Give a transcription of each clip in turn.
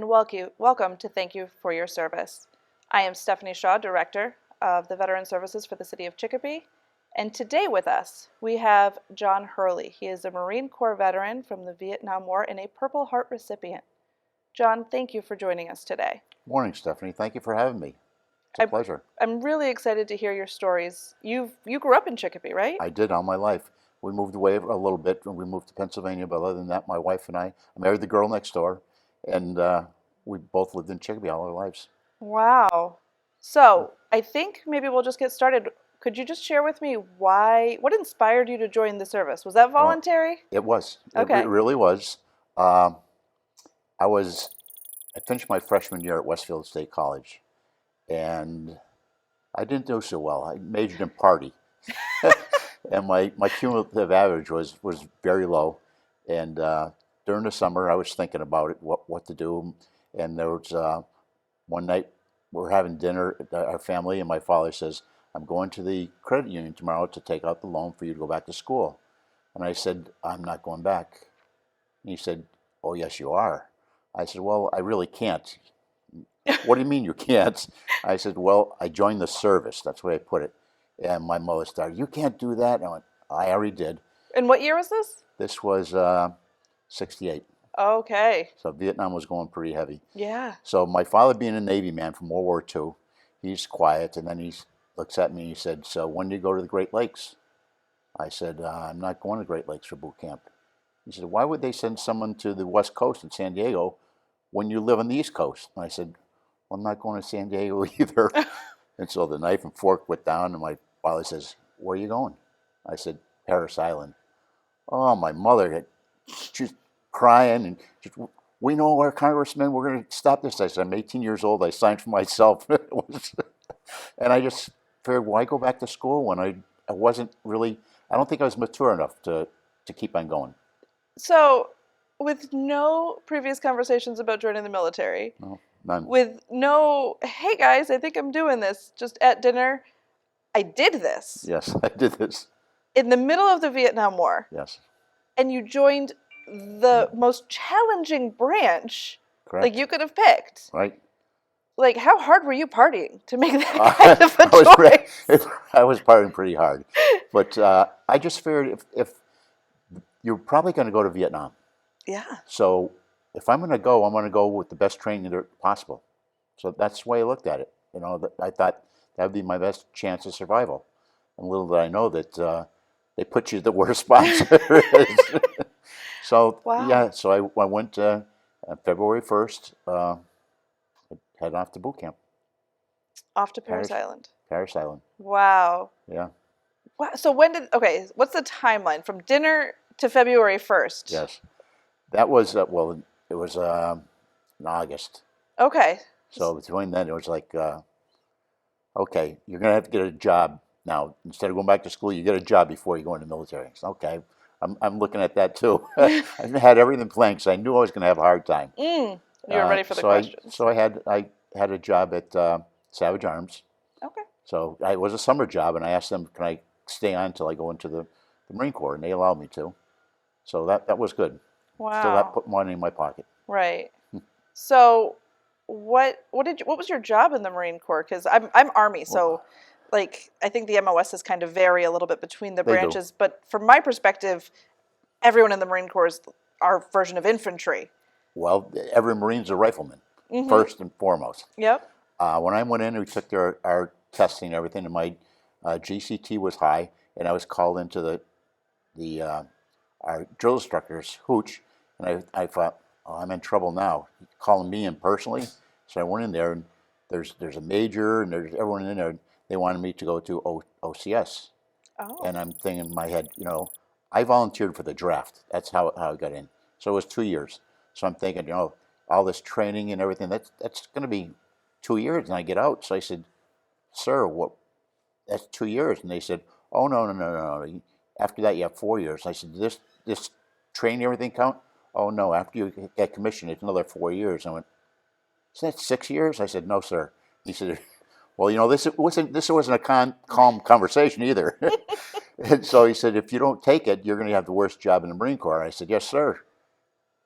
and welcome to Thank You for Your Service. I am Stephanie Shaw, Director of the Veteran Services for the City of Chicopee, and today with us we have John Hurley. He is a Marine Corps veteran from the Vietnam War and a Purple Heart recipient. John, thank you for joining us today. Morning, Stephanie. Thank you for having me. It's a pleasure. I'm really excited to hear your stories. You grew up in Chicopee, right? I did all my life. We moved away a little bit when we moved to Pennsylvania, but other than that, my wife and I married the girl next door, and we both lived in Chicopee all our lives. Wow. So I think maybe we'll just get started. Could you just share with me what inspired you to join the service? Was that voluntary? It was. Okay. It really was. I finished my freshman year at Westfield State College, and I didn't do so well. I majored in party, and my cumulative average was very low. And during the summer, I was thinking about it, what to do. And there was one night we were having dinner, our family, and my father says, "I'm going to the credit union tomorrow to take out the loan for you to go back to school." And I said, "I'm not going back." And he said, "Oh, yes, you are." I said, "Well, I really can't." "What do you mean you can't?" I said, "Well, I joined the service." That's the way I put it. And my mother started, "You can't do that." And I went, "I already did." And what year was this? This was 68. Okay. So Vietnam was going pretty heavy. Yeah. So my father, being a Navy man from World War II, he's quiet, and then he looks at me and he said, "So when do you go to the Great Lakes?" I said, "I'm not going to Great Lakes for boot camp." He said, "Why would they send someone to the West Coast in San Diego when you live on the East Coast?" And I said, "Well, I'm not going to San Diego either." And so the knife and fork went down, and my father says, "Where are you going?" I said, "Parris Island." Oh, my mother, she's crying, and "We know our congressman, we're going to stop this." I said, "I'm 18 years old, I signed for myself." And I just figured, why go back to school when I wasn't really, I don't think I was mature enough to keep on going. So, with no previous conversations about joining the military, No, none. with no, "Hey guys, I think I'm doing this," just at dinner, I did this. Yes, I did this. In the middle of the Vietnam War. Yes. And you joined the most challenging branch Correct. like you could have picked. Right. Like, how hard were you partying to make that kind of a choice? I was partying pretty hard. But I just figured if you're probably going to go to Vietnam. Yeah. So if I'm going to go with the best training there possible. So that's the way I looked at it. You know, I thought that would be my best chance of survival. And little did I know that they put you at the worst spots there is. So, wow. Yeah, so I went February 1st, head off to boot camp. Off to Parris Island. Parris Island. Wow. Yeah. Wow. So what's the timeline from dinner to February 1st? Yes. That was, it was in August. Okay. So between then, it was like, okay, you're going to have to get a job now. Instead of going back to school, you get a job before you go into the military. So, okay, I'm looking at that too. I had everything planned because I knew I was going to have a hard time. You were ready for the questions. So I had a job at Savage Arms. Okay. So it was a summer job, and I asked them, "Can I stay on until I go into the Marine Corps?" And they allowed me to. So that was good. Wow. Still, that put money in my pocket. Right. So, what was your job in the Marine Corps? Because I'm Army, so like I think the MOSs kind of vary a little bit between the branches. But from my perspective, everyone in the Marine Corps is our version of infantry. Well, every Marine's a rifleman, first and foremost. Yep. When I went in, we took our testing and everything, and my GCT was high, and I was called into our drill instructor's hooch, and I thought, "Oh, I'm in trouble now." He's calling me in personally, so I went in there, and there's a major, and there's everyone in there. They wanted me to go to OCS, and I'm thinking in my head, I volunteered for the draft. That's how I got in. So it was 2 years. So I'm thinking, all this training and everything, that's going to be 2 years, and I get out. So I said, "Sir, what? That's 2 years." And they said, "Oh, no. After that, you have 4 years." I said, "This training, everything count?" "Oh, no. After you get commissioned, it's another 4 years." I went, "Isn't that 6 years?" I said, "No, sir." He said, "Well, this wasn't a calm conversation either." And so he said, "If you don't take it, you're going to have the worst job in the Marine Corps." I said, "Yes, sir."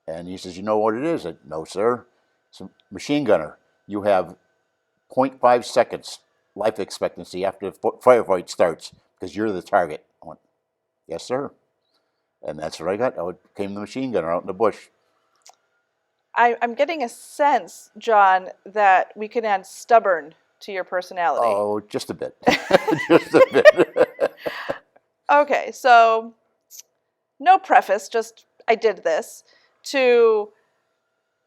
And he says, "You know what it is?" I said, "No, sir." So machine gunner, you have zero point 0.5 seconds life expectancy after the firefight starts because you're the target. I went, yes, sir. And that's what I got. I became the machine gunner out in the bush. I'm getting a sense, John, that we can add stubborn to your personality. Oh, just a bit. Just a bit. Okay, so no preface, just I did this, to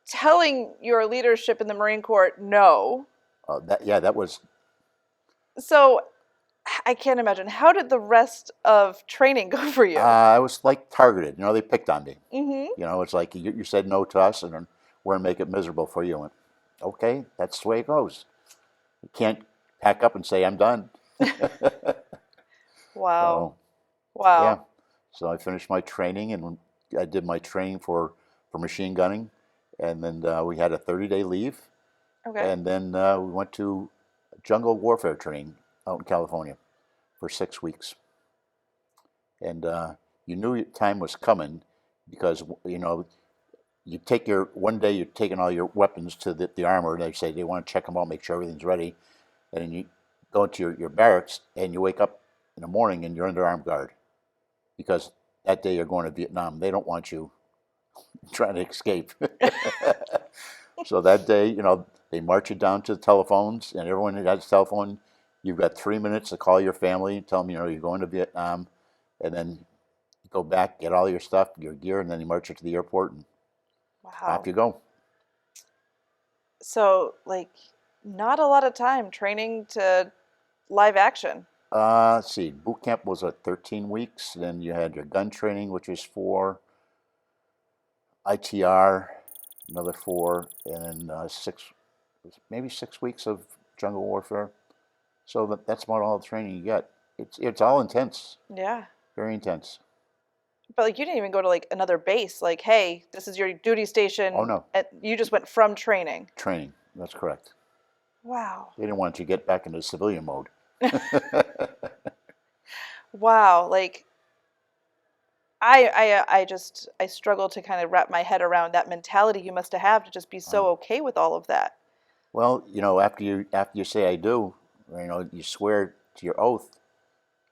telling your leadership in the Marine Corps no. That was, So I can't imagine. How did the rest of training go for you? I was like targeted. They picked on me. Mm-hmm. It's like you said no to us, and we're going to make it miserable for you. I went, okay, that's the way it goes. You can't pack up and say, I'm done. Wow. So, yeah. Wow. So I finished my training, and I did my training for machine gunning. And then we had a 30-day leave. Okay. And then we went to jungle warfare training out in California for 6 weeks. And you knew your time was coming because, you take one day you're taking all your weapons to the armor, and they say they want to check them out, make sure everything's ready. And then you go into your barracks, and you wake up in the morning and you're under armed guard because that day you're going to Vietnam. They don't want you trying to escape. So that day, they march you down to the telephones, and everyone that has a telephone, you've got 3 minutes to call your family, tell them, you're going to Vietnam, and then you go back, get all your stuff, your gear, and then you march you to the airport, and Wow. off you go. So, like, not a lot of time training to live action. Let's see, boot camp was 13 weeks. Then you had your gun training, which was 4, ITR, another 4, and then 6, maybe 6 weeks of jungle warfare. So that's about all the training you get. It's all intense, Yeah. very intense. But like you didn't even go to like another base. Like, hey, this is your duty Oh station. no, You just went from training. training. That's correct. Wow. They didn't want you to get back into civilian mode. Wow. Like I struggle to kind of wrap my head around that mentality you must have to just be so Uh, okay with all of that. well, after you say I do, you swear to your oath,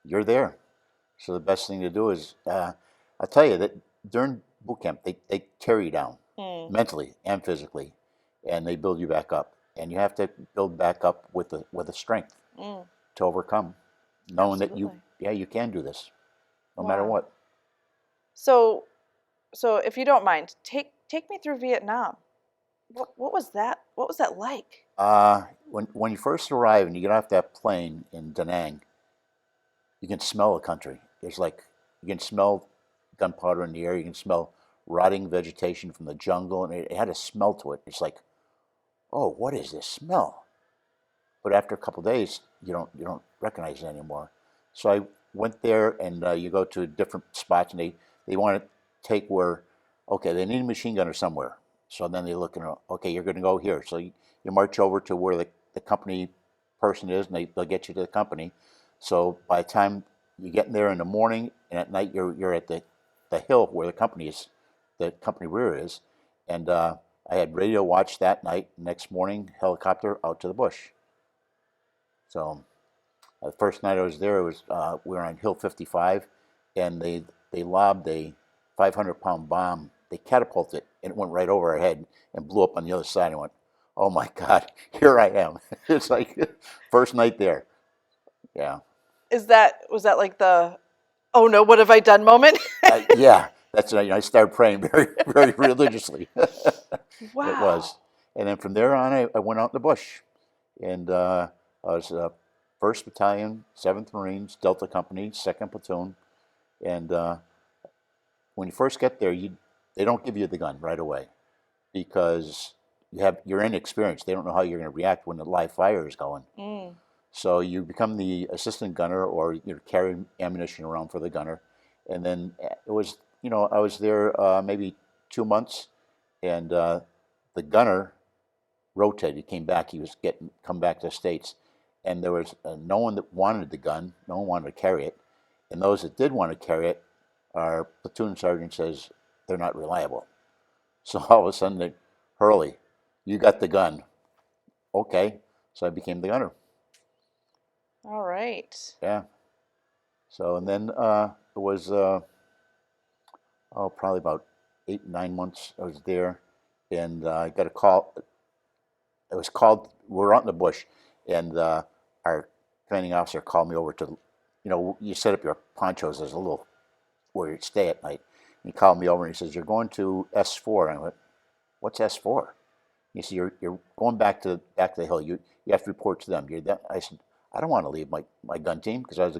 you're there. So the best thing to do is, I'll tell you that during boot camp, they tear you down Mm, mentally and physically, and they build you back up. And you have to build back up with the strength mm, to overcome, knowing that absolutely. you can do this, no matter Wow. what. So if you don't mind, take me through Vietnam. What was that? What was that like? When you first arrive and you get off that plane in Da Nang, you can smell the country. There's like you can smell gunpowder in the air. You can smell rotting vegetation from the jungle, and it had a smell to it. It's like, oh, what is this smell? But after a couple of days, you don't recognize it anymore. So I went there, and you go to different spots, and they want to take where, okay, they need a machine gunner somewhere. So then they look and okay, you're going to go here. So you march over to where the company person is, and they'll get you to the company. So by the time you get in there in the morning and at night, you're at the hill where the company rear is, and I had radio watch that night. Next morning, helicopter out to the bush. So the first night I was there, we were on Hill 55, and they lobbed a 500-pound bomb. They catapulted it, and it went right over our head and blew up on the other side. I went, oh my God, here I am. It's like first night there. Yeah. Was that like the oh no, what have I done moment? Yeah, that's it. I started praying very, very religiously. It Wow. was. And then from there on, I went out in the bush. And I was 1st Battalion, 7th Marines, Delta Company, 2nd Platoon. And when you first get there, they don't give you the gun right away because you're inexperienced. They don't know how you're going to react when the live fire is going. Mm. So you become the assistant gunner, or you're carrying ammunition around for the gunner. And then it was, I was there maybe 2 months, and the gunner rotated. He came back. He was come back to the States, and there was no one that wanted the gun. No one wanted to carry it, and those that did want to carry it, our platoon sergeant says they're not reliable. So all of a sudden, Hurley, you got the gun. Okay. So I became the gunner. All right. Yeah. So, and then it was, probably about 8, 9 months I was there. And I got a call. It was called, we were out in the bush. And our commanding officer called me over to, you set up your ponchos as a little where you stay at night. He called me over and he says, "You're going to S4." And I went, "What's S4?" He said, "You're going back to the hill. You have to report to them." I said, "I don't want to leave my gun team," because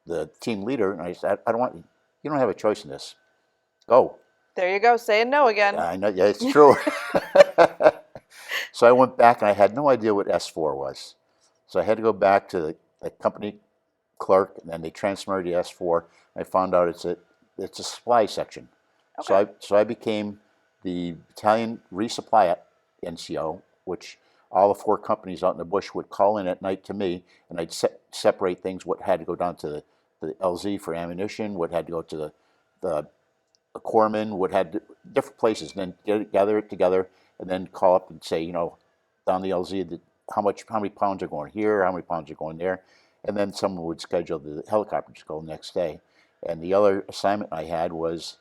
the team leader, and I said, "I don't want you don't have a choice in this. Go." There you go, saying no again. I know, yeah, it's true. So I went back and I had no idea what S4 was. So I had to go back to the company clerk, and then they transferred me to S4. I found out it's a supply section. Okay. So I became the battalion resupply NCO, which all the 4 companies out in the bush would call in at night to me, and I'd separate things, what had to go down to the LZ for ammunition, what had to go to the corpsman, what had to, different places, and then gather it together, and then call up and say, down the LZ, how many pounds are going here, how many pounds are going there, and then someone would schedule the helicopter to go the next day. And the other assignment I had was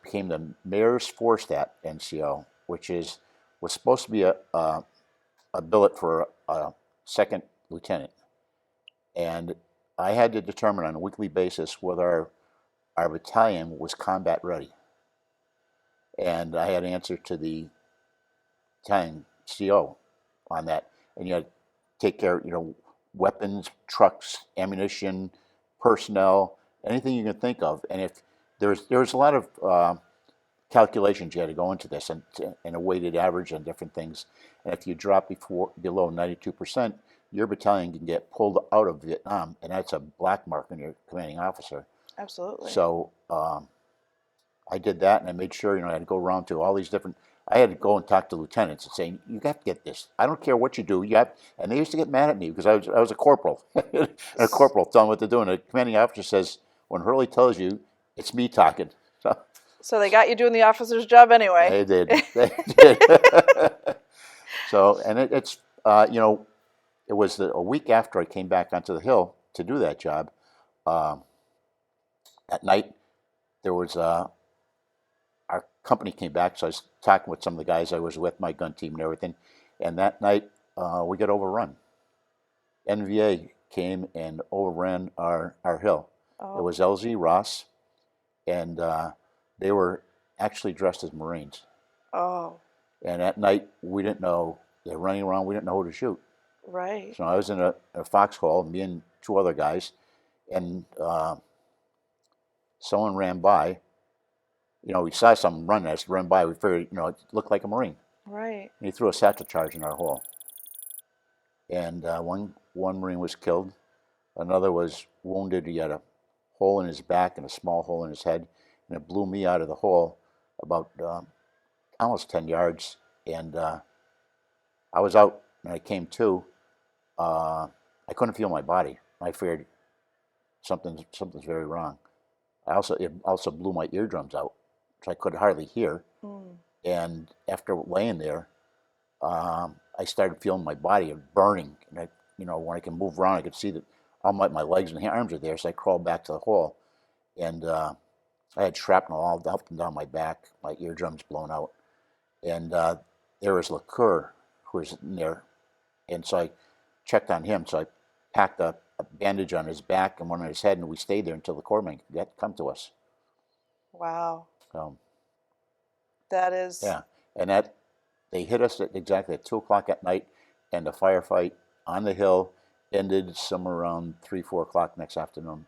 became the Mayor's Forestat NCO, which was supposed to be a billet for a second lieutenant, and I had to determine on a weekly basis whether our battalion was combat ready, and I had to answer to the battalion CO on that, and you had to take care of weapons, trucks, ammunition, personnel, anything you can think of. And if there was a lot of calculations you had to go into this, and a weighted average on different things. And if you drop below 92%, your battalion can get pulled out of Vietnam, and that's a black mark on your commanding officer. Absolutely. So I did that, and I made sure I had to go around to all these different. I had to go and talk to lieutenants and say, "You got to get this. I don't care what you do. You have." And they used to get mad at me because I was a corporal, and a corporal telling what to do. And the commanding officer says, "When Hurley tells you, it's me talking." So they got you doing the officer's job anyway. They did. They did. So, and it was a week after I came back onto the hill to do that job. At night, there was our company came back, so I was talking with some of the guys I was with, my gun team and everything. And that night, we got overrun. NVA came and overran our hill. Oh. It was LZ Ross, and they were actually dressed as Marines. Oh. And at night, we didn't know, they're running around, we didn't know who to shoot. Right. So I was in a foxhole, me and 2 other guys, and someone ran by. We saw someone run us, run by. We figured, it looked like a Marine. Right. And he threw a satchel charge in our hole. And one Marine was killed. Another was wounded. He had a hole in his back and a small hole in his head. And it blew me out of the hole about almost 10 yards. And I was out, and I came to. I couldn't feel my body. I feared something's very wrong. It also blew my eardrums out, so I could hardly hear. Mm. And after laying there, I started feeling my body burning. And when I can move around, I could see that all my legs and arms are there. So I crawled back to the hole, and I had shrapnel all up and down my back, my eardrums blown out. And there was Liqueur, who was in there, and so I checked on him. So I packed a bandage on his back and one on his head, and we stayed there until the corpsman could come to us. Wow. That is. Yeah, and they hit us exactly at 2 o'clock at night, and the firefight on the hill ended somewhere around 3, 4 o'clock next afternoon.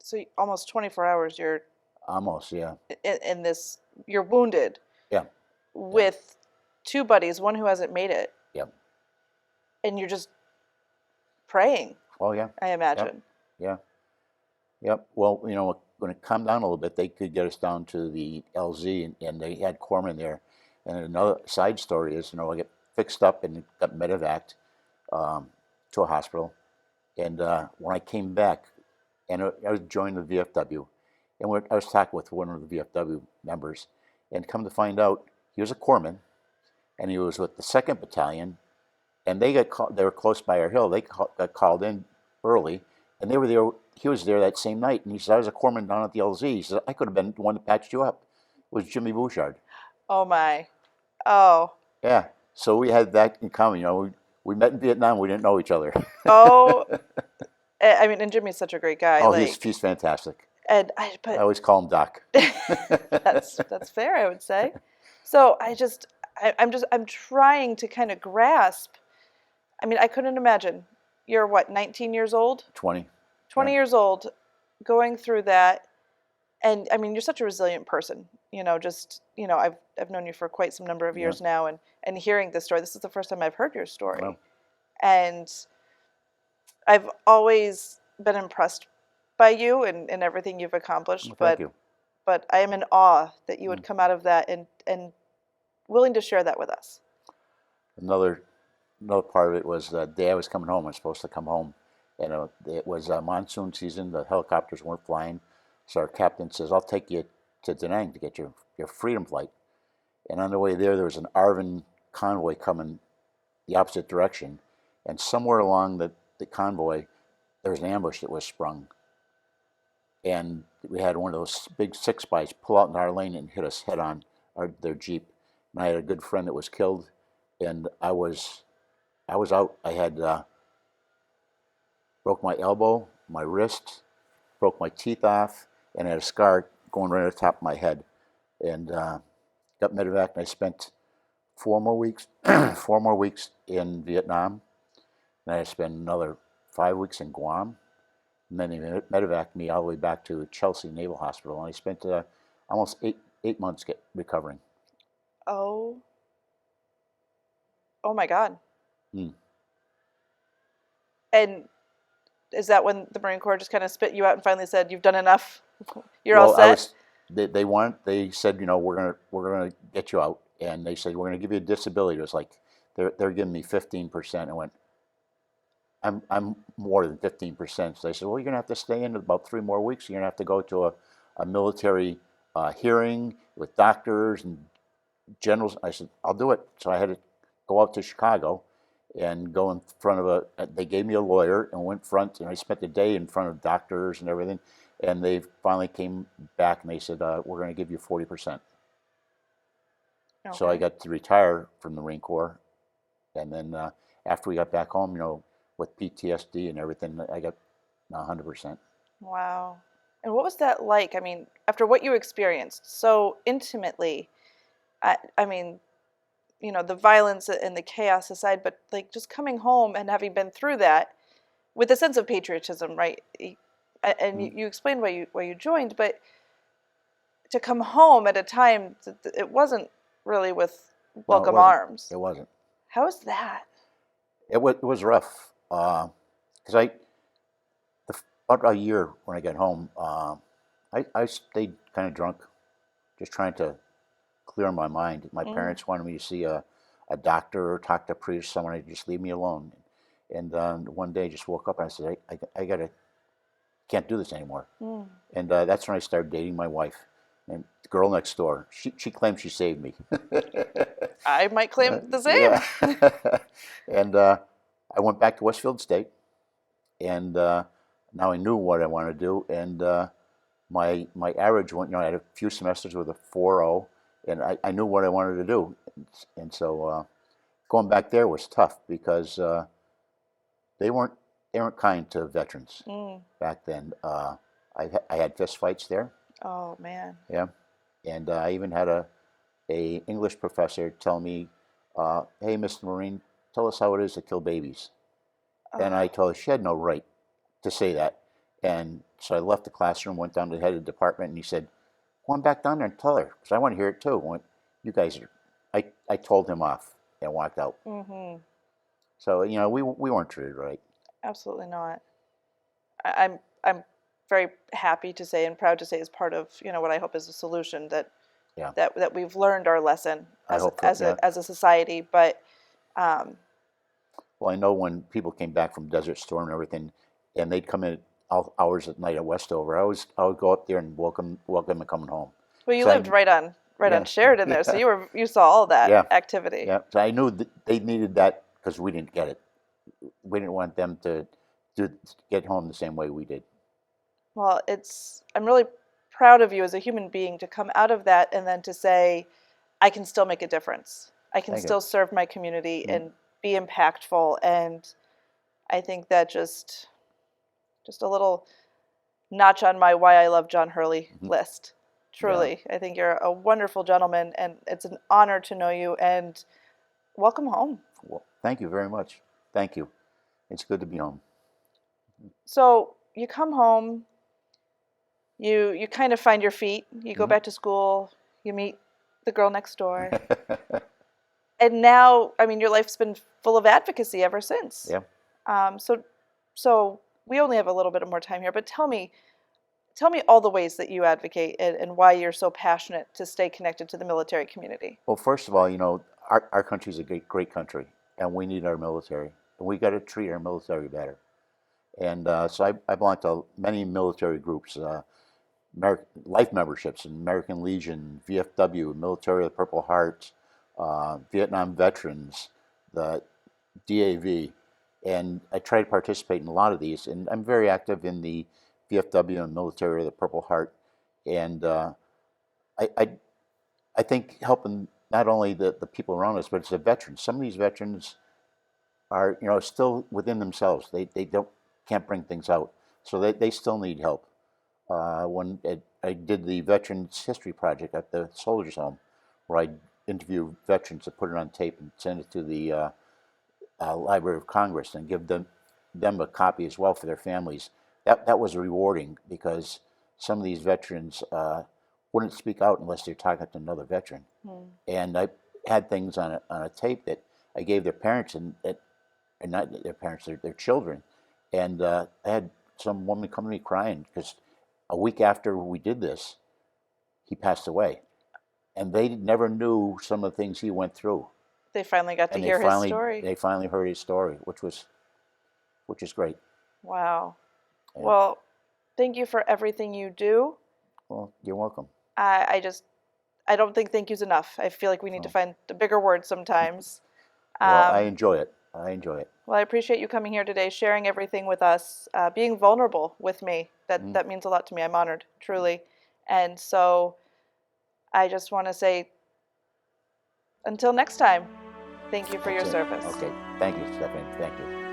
So almost 24 hours. You're almost, yeah. In this. You're wounded. Yeah. With 2 buddies, one who hasn't made it. Yep. And you're just praying. Oh yeah. I imagine. Yep. Well, when it calmed down a little bit, they could get us down to the LZ, and they had corpsmen there. And another side story is, I get fixed up and got medevaced to a hospital. And when I came back, and I was joining the VFW, and I was talking with one of the VFW members, and come to find out, he was a corpsman, and he was with the 2nd Battalion, and they got called, they were close by our hill. They got called in early, and they were there. He was there that same night, and he said, "I was a corpsman down at the LZ." He said, "I could have been the one that patched you up." It was Jimmy Bouchard. Oh my. Oh. Yeah. So we had that in common. We met in Vietnam. We didn't know each other. Oh. I mean, and Jimmy's such a great guy. Oh, like, he's fantastic. and I but always call him Doc. that's fair, I would say. So I'm trying to kind of grasp. I mean, I couldn't imagine. You're what, 19 years old? 20. 20 Yeah. years old, going through that, and I mean, you're such a resilient person. I've known you for quite some number of years now, and hearing this story, this is the first time I've heard your story, Wow. and I've always been impressed by you and everything you've accomplished. Well, thank you. But I am in awe that you would come out of that and willing to share that with us. Another part of it was the day I was coming home. I was supposed to come home, and it was monsoon season. The helicopters weren't flying, so our captain says, "I'll take you to Da Nang to get your freedom flight." And on the way there was an ARVN convoy coming the opposite direction, and somewhere along the convoy, there was an ambush that was sprung, and we had one of those big 6-bys pull out in our lane and hit us head on, their Jeep. And I had a good friend that was killed, and I was out. I had broke my elbow, my wrist, broke my teeth off, and I had a scar going right at the top of my head. And got medevac, and I spent 4 more weeks, 4 more weeks in Vietnam. And I spent another 5 weeks in Guam. And then they medevaced me all the way back to Chelsea Naval Hospital, and I spent almost eight months recovering. Oh my God. And is that when the Marine Corps just kind of spit you out and finally said, "You've done enough, you're all set"? They said, we're gonna get you out, and they said, "We're gonna give you a disability." It was like they're giving me 15%. I went, I'm more than 15%. So they said, "Well, you're gonna have to stay in about 3 more weeks. You're gonna have to go to a military hearing with doctors and generals." I said, "I'll do it." So I had to go out to Chicago and go in front of they gave me a lawyer and went front, and I spent the day in front of doctors and everything. And they finally came back and they said, "We're going to give you 40%. Okay. So I got to retire from the Marine Corps. And then after we got back home, with PTSD and everything, I got 100%. Wow. And what was that like? I mean, after what you experienced so intimately, I mean, the violence and the chaos aside, but like just coming home and having been through that with a sense of patriotism, right? And you explained why you joined, but to come home at a time that it wasn't really with welcome arms. It wasn't. How was that? It was rough because about a year when I got home, I stayed kind of drunk, just trying to clear my mind. My parents wanted me to see a doctor or talk to a priest, someone to just leave me alone. And one day I just woke up and I said, I can't do this anymore. And that's when I started dating my wife, and the girl next door. She claimed she saved me. I might claim the same. Yeah. And I went back to Westfield State, and now I knew what I wanted to do. And my average went, I had a few semesters with a 4.0, and I knew what I wanted to do. And so going back there was tough because they weren't kind to veterans back then. I had fist fights there. Oh man. Yeah, and I even had a English professor tell me, "Hey, Mr. Marine, tell us how it is to kill babies." And I told her she had no right to say that. And so I left the classroom, went down to the head of the department, and he said, "Go on back down there and tell her, because I want to hear it too." You guys are. I told him off and walked out. So we weren't treated right. Absolutely not. I'm very happy to say and proud to say, as part of what I hope is a solution, that we've learned our lesson as a society. But well, I know when people came back from Desert Storm and everything, and they'd come in all hours at night at Westover, I would go up there and welcome them coming home. Well, you lived right on right on Yeah. Sheridan there. So you saw all that Yeah. activity. Yeah. So I knew that they needed that because we didn't get it. We didn't want them to get home the same way we did. Well, I'm really proud of you as a human being to come out of that and then to say, I can still make a difference. I can Thank you. still serve my community Mm. and be impactful. And I think that just a little notch on my why I love John Hurley list. Truly, I think you're a wonderful gentleman, and it's an honor to know you. And welcome home. Well, thank you very much. Thank you. It's good to be home. So you come home, you kind of find your feet. You go back to school. You meet the girl next door, and now, I mean, your life's been full of advocacy ever since. Yeah. So we only have a little bit more time here, but tell me all the ways that you advocate and why you're so passionate to stay connected to the military community. Well, first of all, our country's a great country, and we need our military, and we got to treat our military better. And so I belong to many military groups, life memberships in American Legion, VFW, Military of the Purple Heart, Vietnam Veterans, the DAV, and I try to participate in a lot of these. And I'm very active in the VFW and Military of the Purple Heart, and I, I I think helping not only the people around us, but it's the veterans. Some of these veterans are, still within themselves. They can't bring things out, so they still need help. I did the Veterans History Project at the Soldiers Home, where I interview veterans to put it on tape and send it to the Library of Congress and give them a copy as well for their families. That was rewarding because some of these veterans wouldn't speak out unless they're talking to another veteran. And I had things on a tape that I gave their parents and not their parents, their children. And I had some woman come to me crying because a week after we did this, he passed away, and they never knew some of the things he went through. They finally got to And hear his story. they finally heard his story, which is great. Wow. Yeah. Well, thank you for everything you do. Well, you're welcome. I don't think thank you's enough. I feel like we need to find the bigger words sometimes. Well, I enjoy it. I enjoy it. Well, I appreciate you coming here today, sharing everything with us, being vulnerable with me. That means a lot to me. I'm honored, truly. And so I just want to say, until next time, thank you for your service. Okay. Thank you, Stephanie. Thank you.